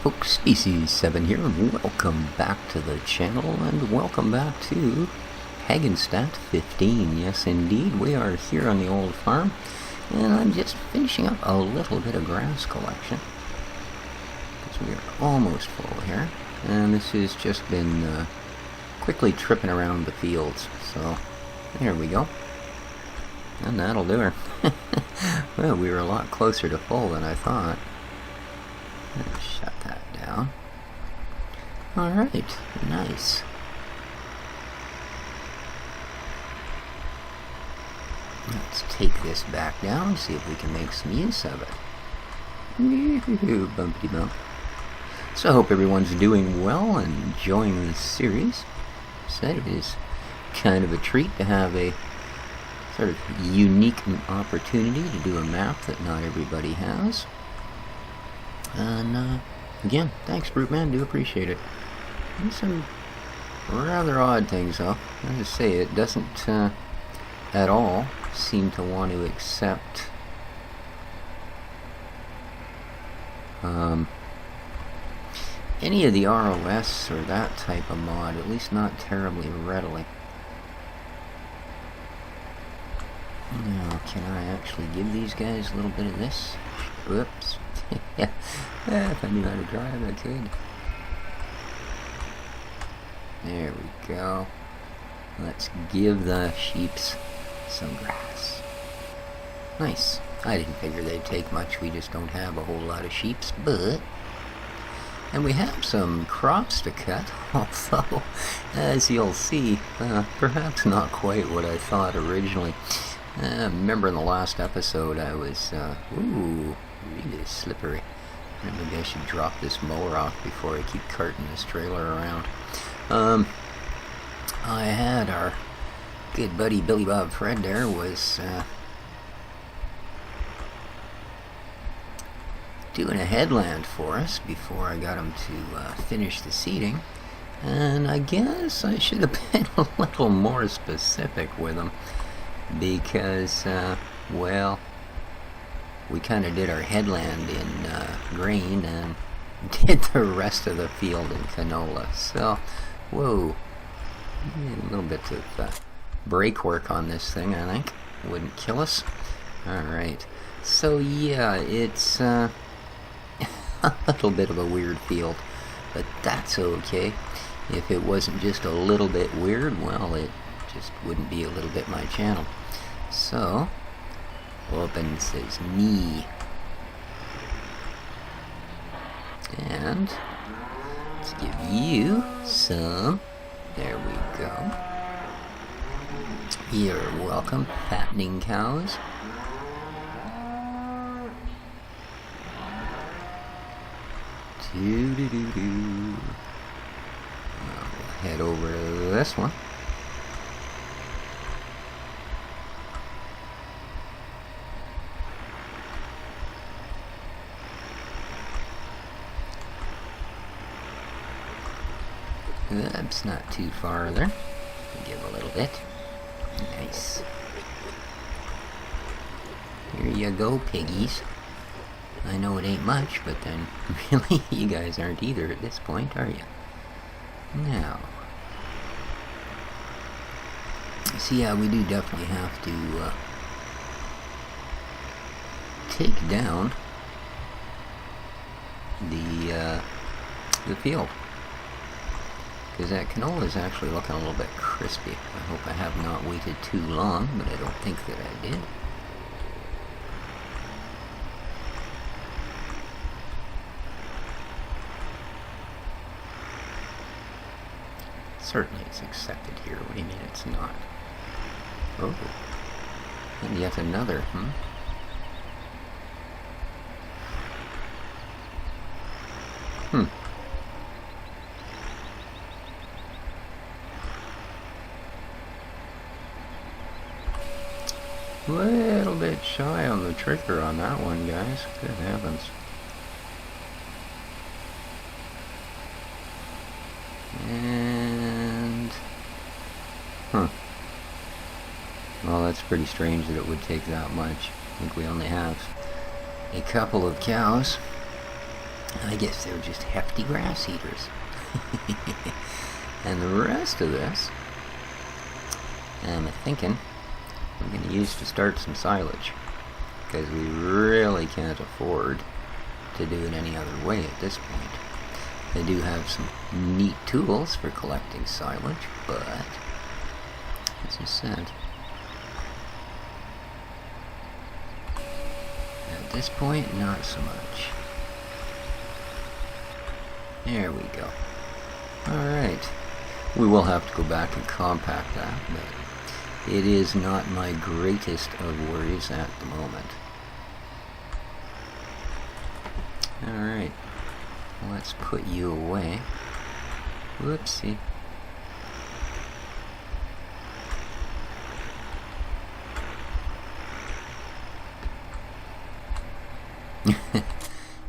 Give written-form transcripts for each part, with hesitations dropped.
folks, Species7 here, and welcome back to the channel, and welcome back to Hagenstadt 15. Yes, indeed, we are here on the old farm, and I'm just finishing up a little bit of grass collection, because we are almost full here, and this has just been quickly tripping around the fields, so there we go. And that'll do her. Well, we were a lot closer to full than I thought. Let's shut that down. Alright, nice. Let's take this back down, see if we can make some use of it. Bumpity bump. So I hope everyone's doing well and enjoying this series. Said it is kind of a treat to have a sort of unique opportunity to do a map that not everybody has. And again, thanks Bruteman, do appreciate it. There's some rather odd things though. I just say it doesn't at all seem to want to accept any of the ROS or that type of mod, at least not terribly readily. Now, can I actually give these guys a little bit of this? Whoops. If I knew how to drive, I could. There we go. Let's give the sheeps some grass. Nice. I didn't figure they'd take much. We just don't have a whole lot of sheeps, but... And we have some crops to cut, although, as you'll see, perhaps not quite what I thought originally. Remember in the last episode I was, ooh, really slippery. Maybe I should drop this mower off before I keep carting this trailer around. I had our good buddy Billy Bob Fred there was doing a headland for us before I got him to finish the seeding. And I guess I should have been a little more specific with him. Because, well, we kind of did our headland in grain and did the rest of the field in canola. So, whoa, a little bit of brake work on this thing, I think. Wouldn't kill us. Alright, so yeah, it's a little bit of a weird field, but that's okay. If it wasn't just a little bit weird, well, it just wouldn't be a little bit my channel. So, open says me. And let's give you some. There we go. You're welcome, fattening cows. Doo-doo-doo-doo. We'll head over to this one. That's not too far there. Give a little bit. Nice. Here you go, piggies. I know it ain't much, but then really you guys aren't either at this point, are you? Now. So yeah, we do definitely have to take down the field. Because that canola is actually looking a little bit crispy. I hope I have not waited too long, but I don't think that I did. Certainly it's accepted here. What do you mean it's not? Oh. And yet another, Little bit shy on the trigger on that one, guys. Good heavens. And... Well, that's pretty strange that it would take that much. I think we only have a couple of cows. I guess they were just hefty grass eaters. And the rest of this, I'm thinking, I'm going to use to start some silage. Because we really can't afford to do it any other way at this point. They do have some neat tools for collecting silage, but, as I said, at this point, not so much. There we go. Alright. We will have to go back and compact that, but it is not my greatest of worries at the moment. Alright. Let's put you away. Whoopsie.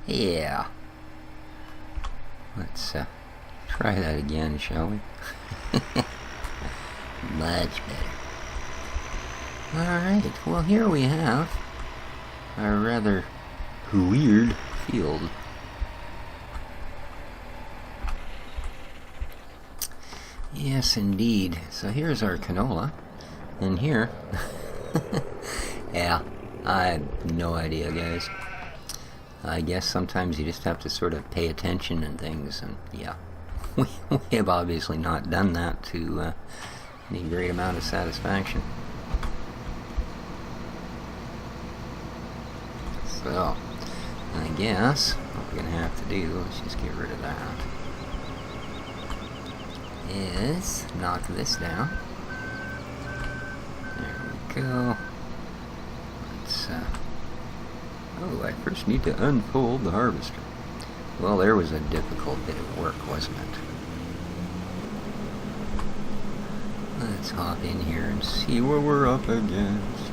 Yeah. Let's try that again, shall we? Much better. Alright, well here we have a rather weird field. Yes, indeed. So here's our canola, and here, yeah, I have no idea, guys. I guess sometimes you just have to sort of pay attention and things, and yeah, we have obviously not done that to any great amount of satisfaction. So, I guess what we're going to have to do, let's just get rid of that, is knock this down. There we go. Let's, oh, I first need to unfold the harvester. Well, there was a difficult bit of work, wasn't it? Let's hop in here and see what we're up against.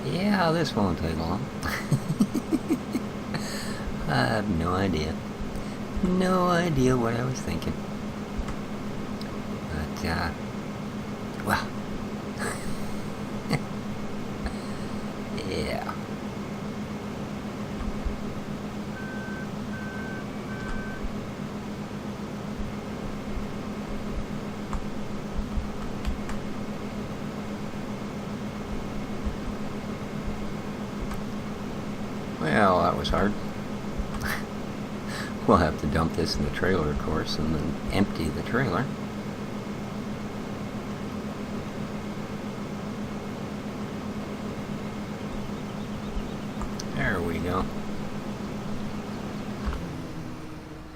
Yeah, this won't take long. I have no idea. No idea what I was thinking. But, well. Yeah. Well, that was hard. We'll have to dump this in the trailer, of course, and then empty the trailer. There we go.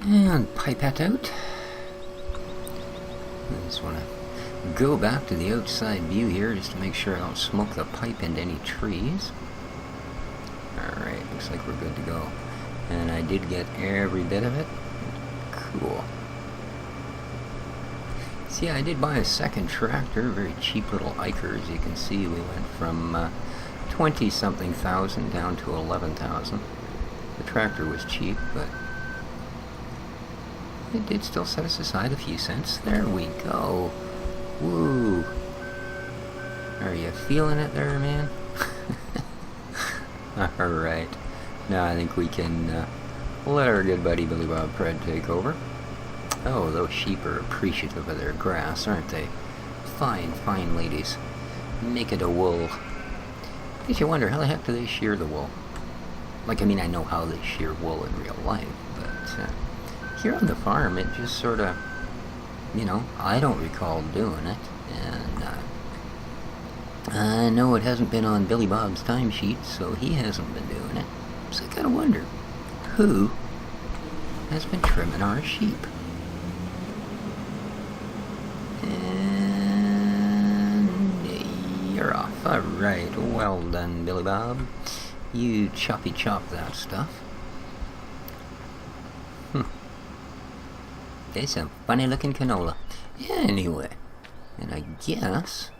And pipe that out. I just want to go back to the outside view here just to make sure I don't smoke the pipe into any trees. Alright, looks like we're good to go. And I did get every bit of it. Cool. See, I did buy a second tractor, very cheap little Iker. As you can see, we went from 20-something thousand down to 11,000. The tractor was cheap, but it did still set us aside a few cents. There we go. Woo! Are you feeling it there, man? Alright. Now I think we can let our good buddy Billy Bob Pred take over. Oh, those sheep are appreciative of their grass, aren't they? Fine, fine ladies. Make it a wool. Makes you wonder, how the heck do they shear the wool? Like, I mean, I know how they shear wool in real life, but here on the farm, it just sort of, you know, I don't recall doing it, and I know it hasn't been on Billy Bob's timesheet, so he hasn't been doing it. So I gotta wonder, who has been trimming our sheep? And you're off. Alright, well done, Billy Bob. You choppy chop that stuff. There's some funny looking canola. Anyway, and I guess,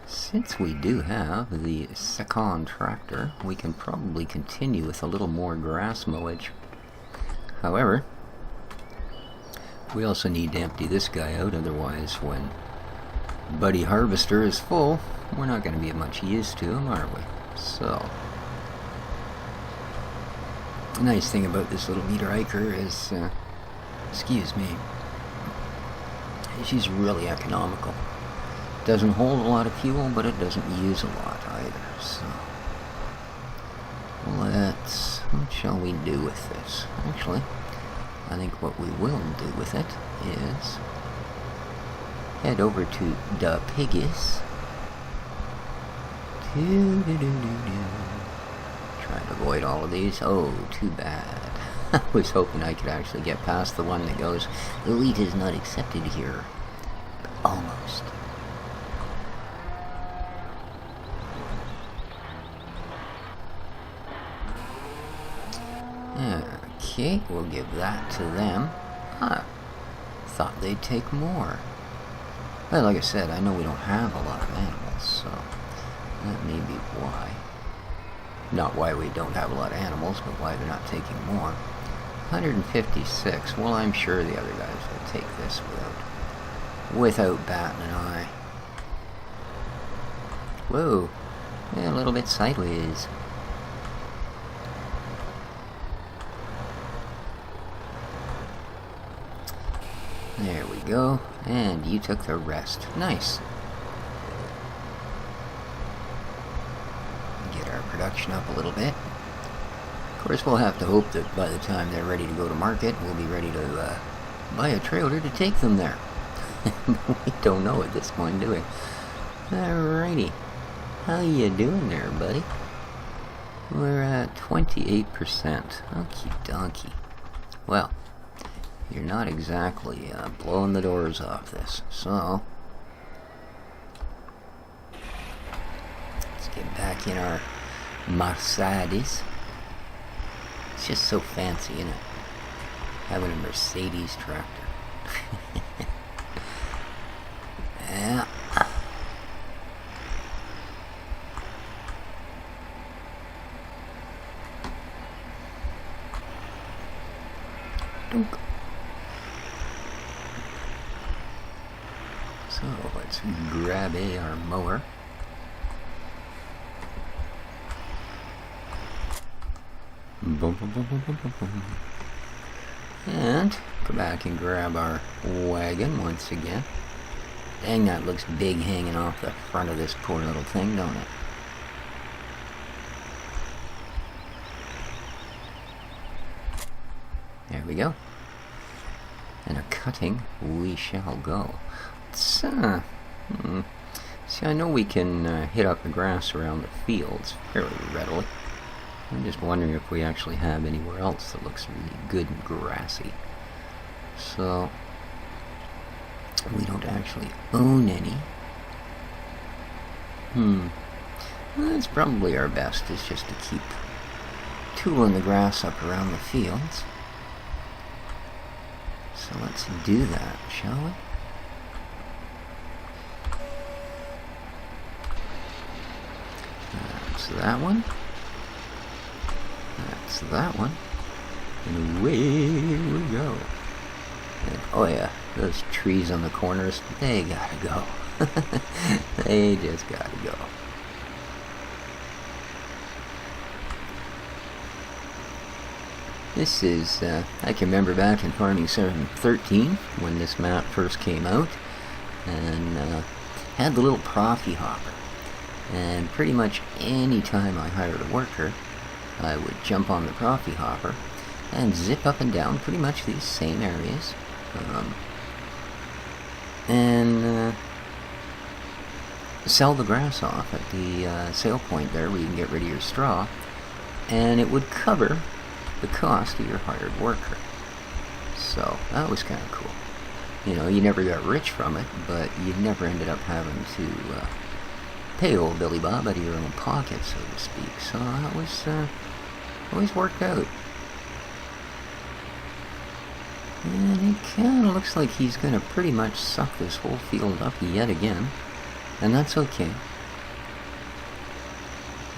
since we do have the second tractor, we can probably continue with a little more grass mowage. However, we also need to empty this guy out, otherwise when buddy harvester is full, we're not going to be of much use to him, are we? So, the nice thing about this little meter hiker is, excuse me, she's really economical. Doesn't hold a lot of fuel, but it doesn't use a lot either. So, what shall we do with this? Actually, I think what we will do with it is head over to the Piggies. Trying to avoid all of these. Oh, too bad. I was hoping I could actually get past the one that goes, elite is not accepted here. Almost. Okay, we'll give that to them. Huh. Thought they'd take more. But like I said, I know we don't have a lot of animals, so that may be why. Not why we don't have a lot of animals, but why they're not taking more. 156. Well, I'm sure the other guys will take this without batting an eye. Whoa. Yeah, a little bit sideways. There we go. And you took the rest. Nice. Get our production up a little bit. Of course, we'll have to hope that by the time they're ready to go to market, we'll be ready to buy a trailer to take them there. We don't know at this point, do we? Alrighty. How you doing there, buddy? We're at 28%. Okie donkey. Well, you're not exactly blowing the doors off this, so let's get back in our Mercedes. It's just so fancy, isn't it? Having a Mercedes tractor. Yeah. Dunk. So let's grab our mower. Boom, boom, boom, boom, boom, boom, boom. And go back and grab our wagon once again. Dang, that looks big hanging off the front of this poor little thing, don't it? There we go. And a cutting we shall go. See, I know we can hit up the grass around the fields fairly readily. I'm just wondering if we actually have anywhere else that looks really good and grassy. So, we don't actually own any. Well, that's probably our best, is just to keep tooling the grass up around the fields. So let's do that, shall we? That's that one. That's that one. And away we go. And, oh yeah, those trees on the corners, they gotta go. They just gotta go. This is, I can remember back in Farming 713 when this map first came out, and had the little profie hopper. And pretty much any time I hired a worker, I would jump on the profie hopper and zip up and down pretty much these same areas, and sell the grass off at the sale point there where you can get rid of your straw, and it would cover the cost of your hired worker. So that was kind of cool. You know, you never got rich from it, but you never ended up having to pay old Billy Bob out of your own pocket, so to speak. So that was always worked out. And it kind of looks like he's going to pretty much suck this whole field up yet again. And that's okay.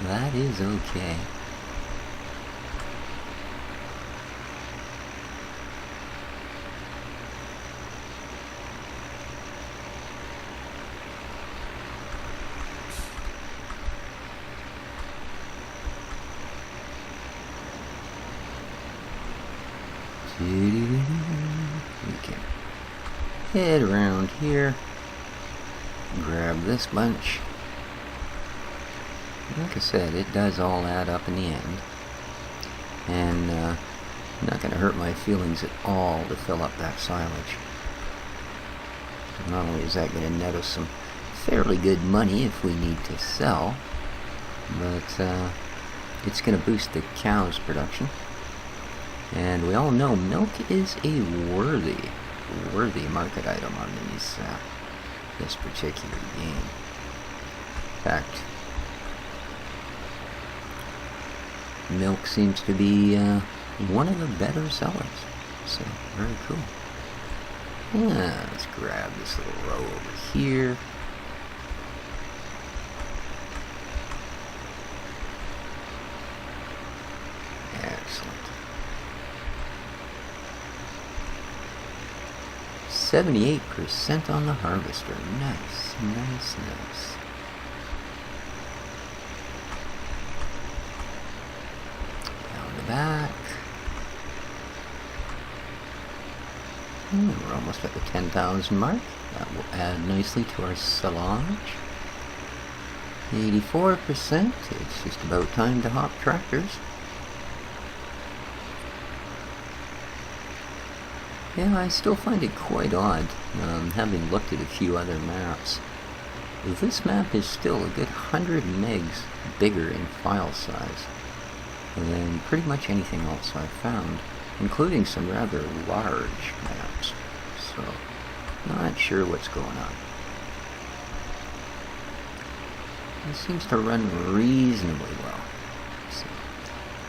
That is okay. We can head around here, grab this bunch. Like I said, it does all add up in the end, and not going to hurt my feelings at all to fill up that silage. Not only is that going to net us some fairly good money if we need to sell, but it's going to boost the cow's production. And we all know milk is a worthy market item on these this particular game. In fact, milk seems to be one of the better sellers. So, very cool. Yeah, let's grab this little row over here. Excellent. 78% on the harvester. Nice, nice, nice. Down the back. We're almost at the 10,000 mark. That will add nicely to our silage. 84%. It's just about time to hop tractors. Yeah, I still find it quite odd, having looked at a few other maps. This map is still a good 100 megs bigger in file size than pretty much anything else I've found, including some rather large maps. So, not sure what's going on. It seems to run reasonably well, so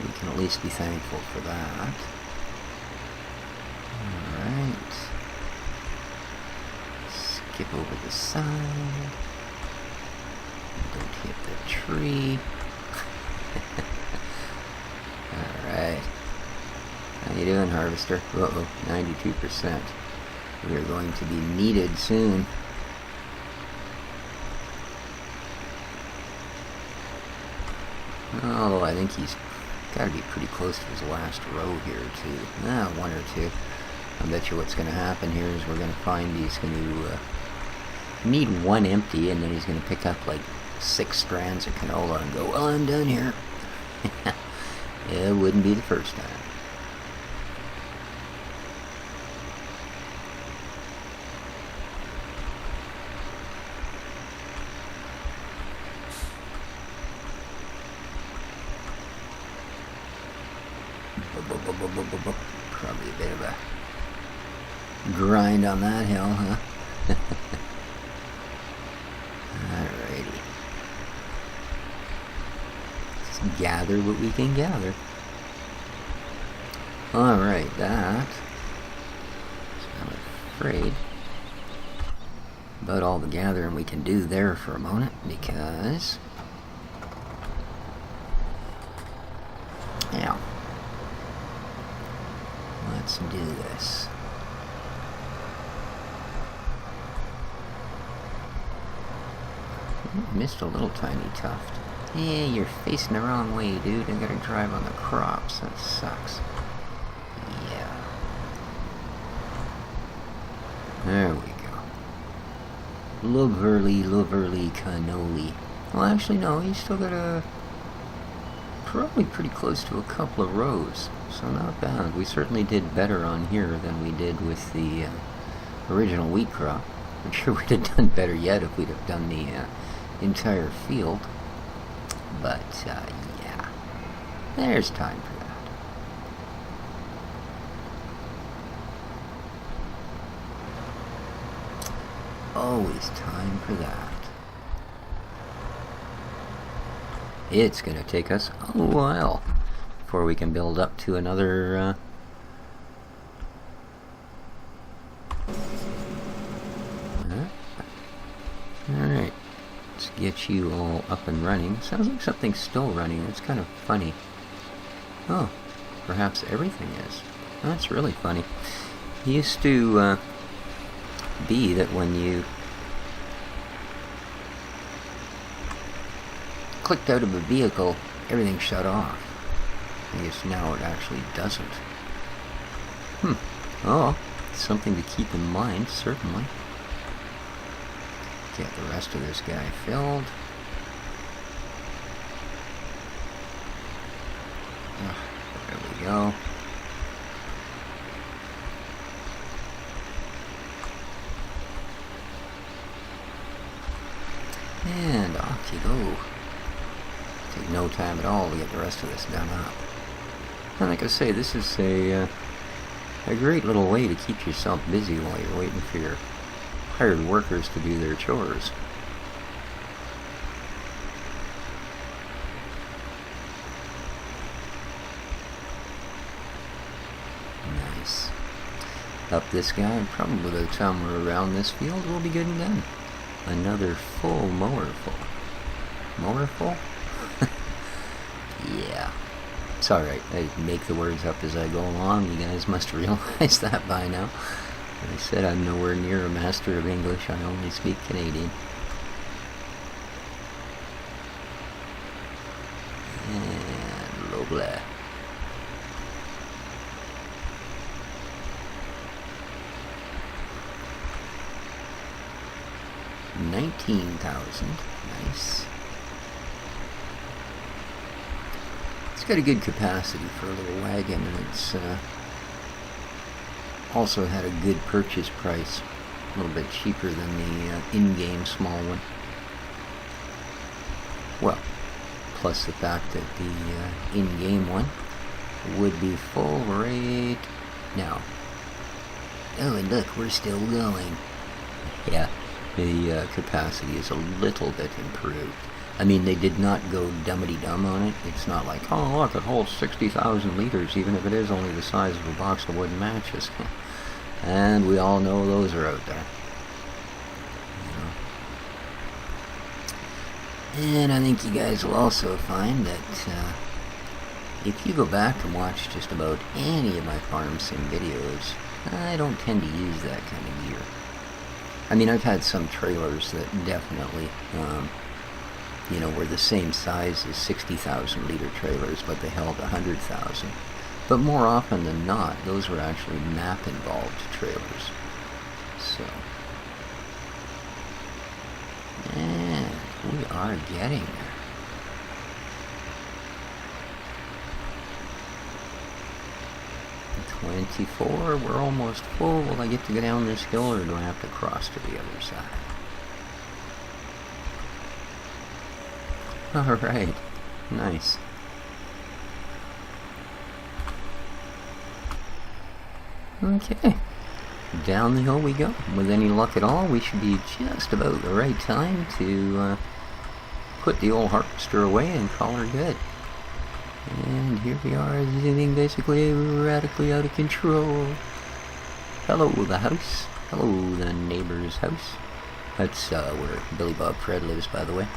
we can at least be thankful for that. Alright. Skip over the side. Don't hit the tree. Alright. How you doing, harvester? Uh-oh, 92%. We are going to be needed soon. Oh, I think he's got to be pretty close to his last row here, too. One or two. I bet you what's going to happen here is we're going to find he's going to need one empty, and then he's going to pick up like 6 strands of canola and go, well, I'm done here. It wouldn't be the first time. Probably a bit of a grind on that hill, huh? Alrighty. Just gather what we can gather. Alright, that. I'm afraid about all the gathering we can do there for a moment, because yeah. Let's do this. Missed a little tiny tuft. Yeah, you're facing the wrong way, dude. I gotta drive on the crops. That sucks. Yeah. There we go. Lovely cannoli. Well, actually, no. He's still got a probably pretty close to a couple of rows. So not bad. We certainly did better on here than we did with the original wheat crop. I'm sure we'd have done better yet if we'd have done the entire field. But, yeah. There's time for that. Always time for that. It's going to take us a while before we can build up to another Alright, let's get you all up and running. Sounds like something's still running. It's kind of funny. Oh, perhaps everything is. That's really funny. It used to be that when you clicked out of a vehicle, everything shut off. I guess now it actually doesn't. Oh, something to keep in mind, certainly. Get the rest of this guy filled. There we go. And off you go. Take no time at all to get the rest of this done up. And like I say, this is a great little way to keep yourself busy while you're waiting for your hired workers to do their chores. Nice. Up this guy, and probably by the time we're around this field, we'll be good and done. Another full mower full. Mower full? Yeah. It's alright, I make the words up as I go along. You guys must realize that by now. As I said, I'm nowhere near a master of English. I only speak Canadian. And low blah. $19,000. Nice. It's got a good capacity for a little wagon, and it's also had a good purchase price, a little bit cheaper than the in-game small one. Well, plus the fact that the in-game one would be full right now. Oh, and look, we're still going. Yeah, the capacity is a little bit improved. I mean, they did not go dummity-dum on it. It's not like, oh, look, it holds 60,000 liters, even if it is only the size of a box of wooden matches. And we all know those are out there. You know. And I think you guys will also find that if you go back and watch just about any of my farm sim videos, I don't tend to use that kind of gear. I mean, I've had some trailers that definitely, you know, were the same size as 60,000 liter trailers, but they held 100,000. But more often than not, those were actually map-involved trailers. So, and we are getting there. $24, we're almost full. Will I get to go down this hill, or do I have to cross to the other side? Alright, nice. Okay, down the hill we go. With any luck at all, we should be just about the right time to put the old harvester away and call her good. And here we are, zooming basically radically out of control. Hello, the house. Hello, the neighbor's house. That's where Billy Bob Fred lives, by the way.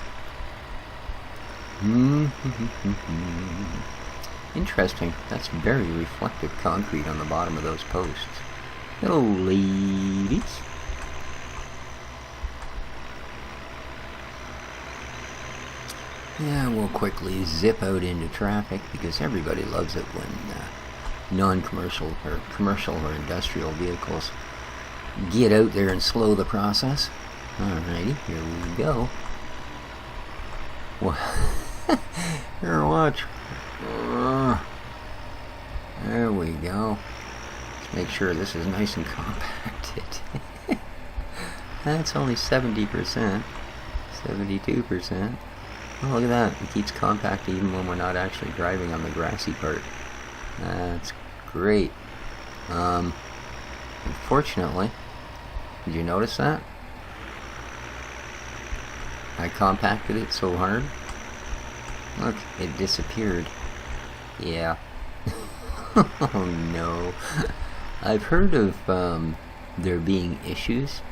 Interesting. That's very reflective concrete on the bottom of those posts. Hello, ladies. Yeah, we'll quickly zip out into traffic because everybody loves it when non-commercial or commercial or industrial vehicles get out there and slow the process. Alrighty, here we go. Here, watch. There we go. Let's make sure this is nice and compacted. That's only 70%. 72%. Oh, look at that. It keeps compact even when we're not actually driving on the grassy part. That's great. Unfortunately, did you notice that? I compacted it so hard. Look, it disappeared. Yeah. Oh no. I've heard of there being issues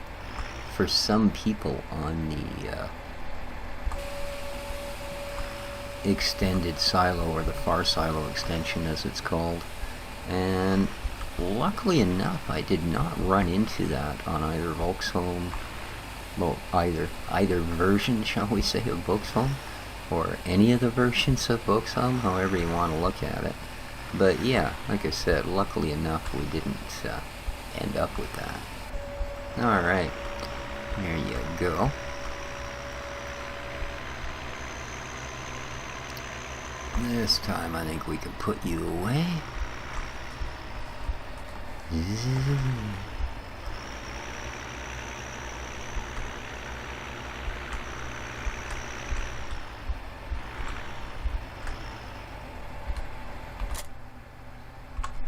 for some people on the extended silo, or the far silo extension as it's called, and luckily enough I did not run into that on either Volkswagen, well, either version, shall we say, of Volkswagen, or any of the versions of Volkswagen, however you want to look at it. But yeah, like I said, luckily enough we didn't end up with that. Alright, there you go. This time I think we can put you away.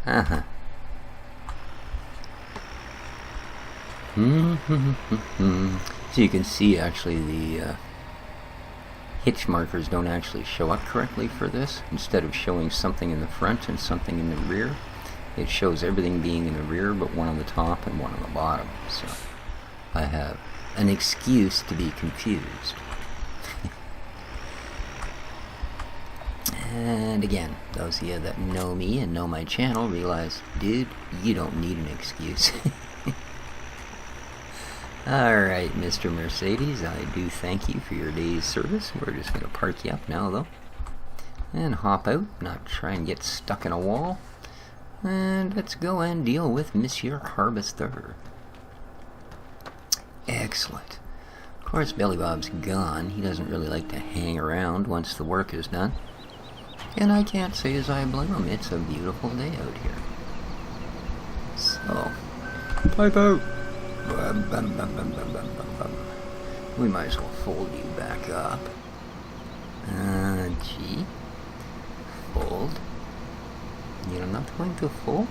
Uh-huh. So you can see actually the hitch markers don't actually show up correctly for this. Instead of showing something in the front and something in the rear, it shows everything being in the rear but one on the top and one on the bottom. So I have an excuse to be confused. And again, those of you that know me and know my channel realize, dude, you don't need an excuse. Alright, Mr. Mercedes, I do thank you for your day's service. We're just going to park you up now, though. And hop out, not try and get stuck in a wall. And let's go and deal with Monsieur Harvester. Excellent. Of course, Billy Bob's gone. He doesn't really like to hang around once the work is done. And I can't say as I blame him. It's a beautiful day out here. So, pipe out. We might as well fold you back up. Gee. Fold. You're not going to fold?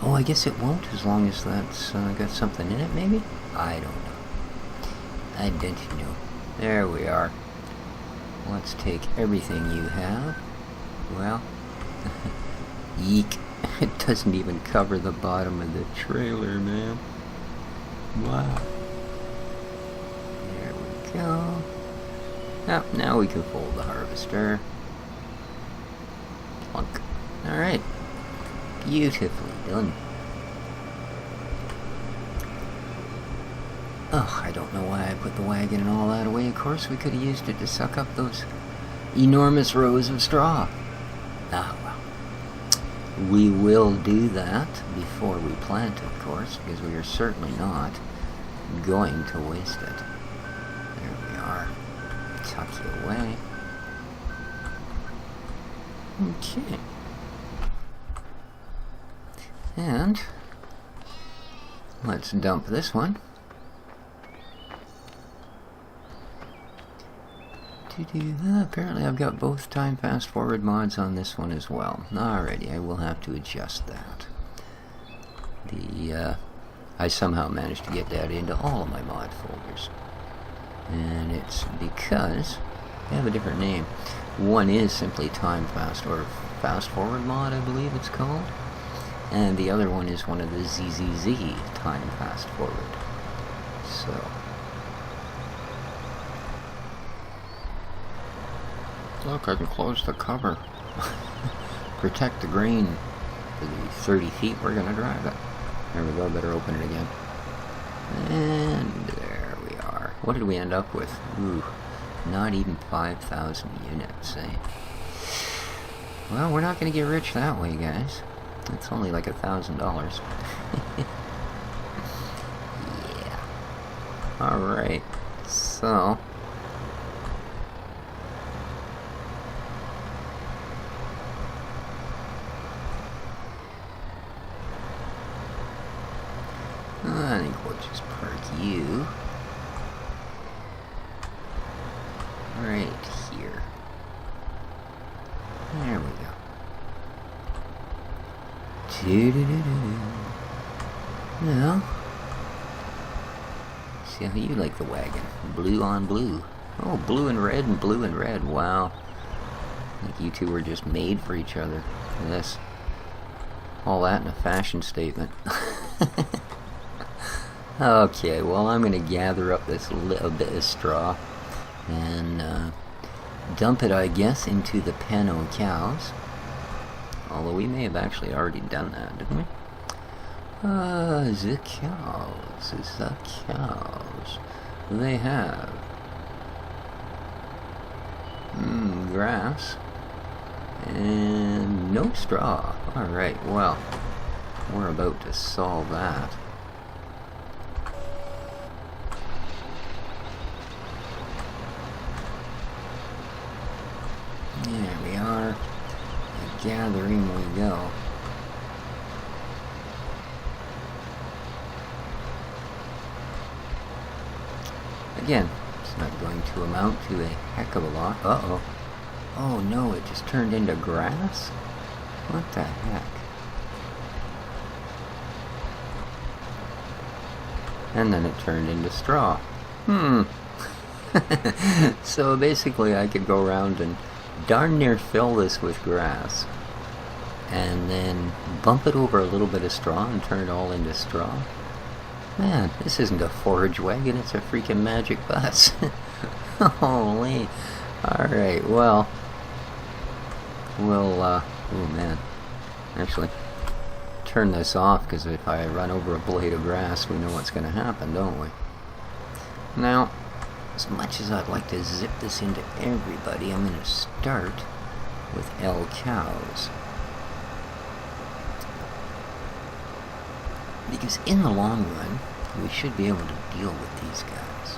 Oh, I guess it won't as long as that's got something in it, maybe? I don't know. I don't know. There we are. Let's take everything you have. Well, eek. It doesn't even cover the bottom of the trailer, man. Wow. There we go. Oh, now we can fold the harvester. Plunk. Alright. Beautifully done. Oh, I don't know why I put the wagon and all that away. Of course, we could have used it to suck up those enormous rows of straw. Ah, well. We will do that before we plant, of course, because we are certainly not going to waste it. There we are. Tuck you away. Okay. And let's dump this one. Apparently I've got both time fast forward mods on this one as well. Alrighty, I will have to adjust that. I somehow managed to get that into all of my mod folders. And it's because they have a different name. One is simply time fast or fast forward mod, I believe it's called. And the other one is one of the ZZZ time fast forward. So look, I can close the cover. Protect the grain for the 30 feet we're going to drive it. There we go, better open it again. And there we are. What did we end up with? Ooh, not even 5,000 units, eh? Well, we're not going to get rich that way, guys. It's only like $1,000. Yeah. Alright, so I think we'll just park you right here. There we go. Now, see how you like the wagon. Blue on blue. Oh, blue and red and blue and red. Wow. I think you two were just made for each other. Look at this. All that in a fashion statement. Okay, well, I'm going to gather up this little bit of straw and dump it, I guess, into the pen of cows. Although we may have actually already done that, didn't we? The cows. They have grass and no straw. Alright, well, we're about to solve that. There we are. Gathering we go. Again, it's not going to amount to a heck of a lot. Uh-oh. Oh no, it just turned into grass? What the heck? And then it turned into straw. So basically I could go around and darn near fill this with grass and then bump it over a little bit of straw and turn it all into straw. Man, this isn't a forage wagon, it's a freaking magic bus. Holy. Alright, well, we'll, oh man, actually, turn this off, because if I run over a blade of grass, we know what's going to happen, don't we? Now, as much as I'd like to zip this into everybody, I'm going to start with L cows. Because in the long run, we should be able to deal with these guys.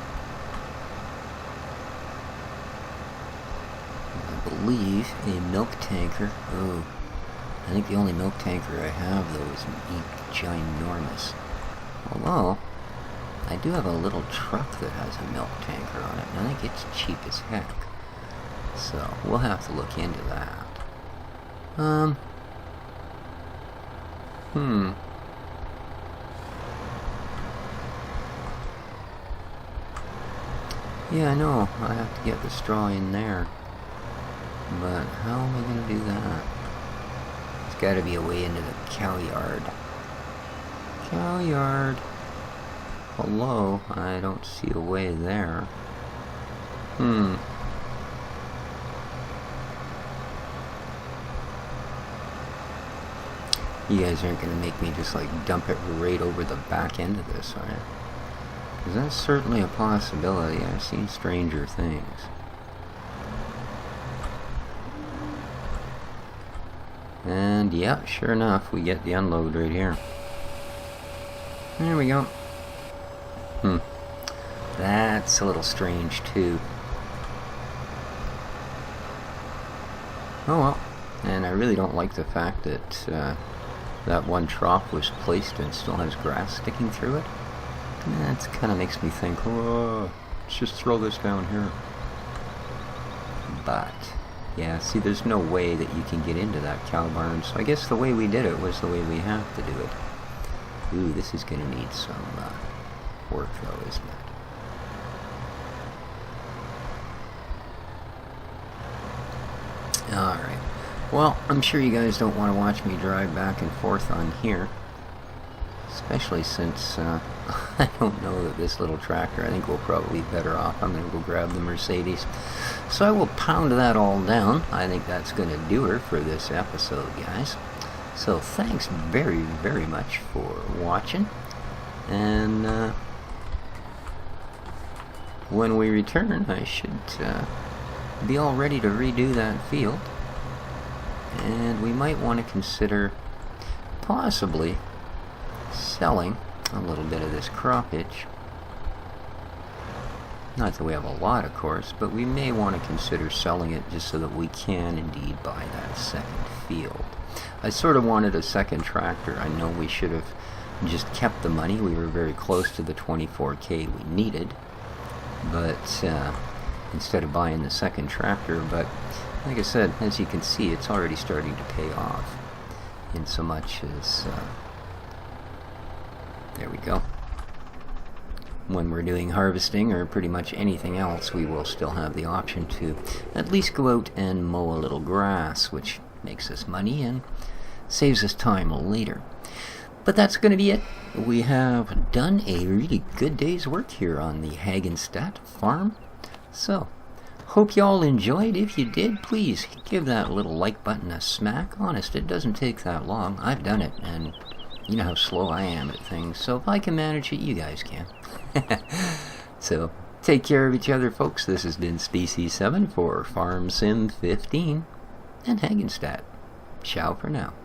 I believe a milk tanker. Oh, I think the only milk tanker I have, though, is ginormous. Although, I do have a little truck that has a milk tanker on it, and I think it's cheap as heck. So, we'll have to look into that. Yeah, I know, I have to get the straw in there. But how am I going to do that? There's got to be a way into the cow yard. Cow yard. Hello, I don't see a way there. You guys aren't going to make me just like dump it right over the back end of this, are you? Because that's certainly a possibility. I've seen stranger things. And yeah, sure enough, we get the unload right here. There we go. That's a little strange too. Oh well. And I really don't like the fact that that one trough was placed and still has grass sticking through it. That kind of makes me think, oh, let's just throw this down here. But, yeah, see, there's no way that you can get into that cow barn, so I guess the way we did it was the way we have to do it. Ooh, this is going to need some work, though, isn't it? Alright. Well, I'm sure you guys don't want to watch me drive back and forth on here. Especially since I don't know that this little tractor, I think we'll probably be better off. I'm going to go grab the Mercedes. So I will pound that all down. I think that's going to do her for this episode, guys. So thanks very, very much for watching. And when we return, I should be all ready to redo that field. And we might want to consider possibly selling a little bit of this croppage. Not that we have a lot, of course, but we may want to consider selling it just so that we can indeed buy that second field. I sort of wanted a second tractor. I know we should have just kept the money. We were very close to the 24K we needed, but instead of buying the second tractor. But like I said, as you can see, it's already starting to pay off in so much as there we go. When we're doing harvesting or pretty much anything else, we will still have the option to at least go out and mow a little grass, which makes us money and saves us time later. But that's going to be it. We have done a really good day's work here on the Hagenstadt farm. So, hope you all enjoyed. If you did, please give that little like button a smack. Honest, it doesn't take that long. I've done it, and you know how slow I am at things, so if I can manage it, you guys can. So, take care of each other, folks. This has been Species 7 for Farm Sim 15 and Hagenstadt. Ciao for now.